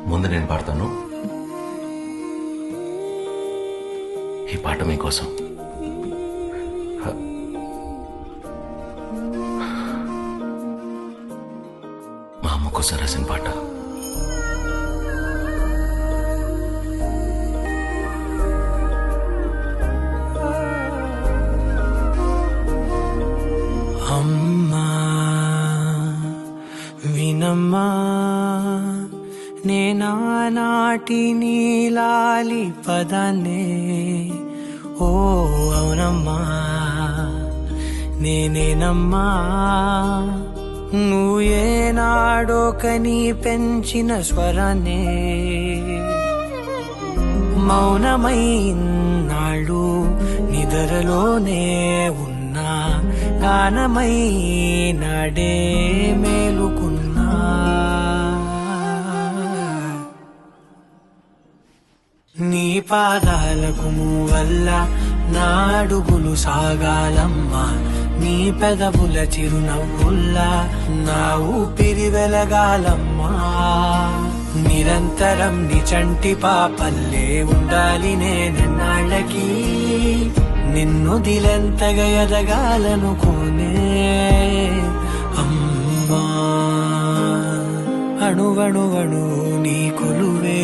ముందు నేను పాడతాను, ఈ పాట మీకోసం. మా అమ్మ కోసం రాసిన పాట. అమ్మా వినమ్మా, నేనానాటి నీలాలి పదాన్నే. ఓ అవునమ్మా నేనేనమ్మా, నువ్వు ఏనాడో కని పెంచిన స్వరాన్నే. మౌనమైనాళ్ళు నిద్రలోనే ఉన్నా, గానమై నాడే మేలుకున్నా. నీ పాదాలకు వల్ల నా అడుగులు సాగాలమ్మా, నీ పెదవుల చిరునవ్వుల్లా నా ఊపిరి వెలగాలమ్మా. నిరంతరం నీ చంటి పాపల్లే ఉండాలి నేనన్నాళ్ళకి, నిన్ను దిలెంతగా ఎదగాలనుకోనే. అమ్మా అణువణువణు నీ కొలువే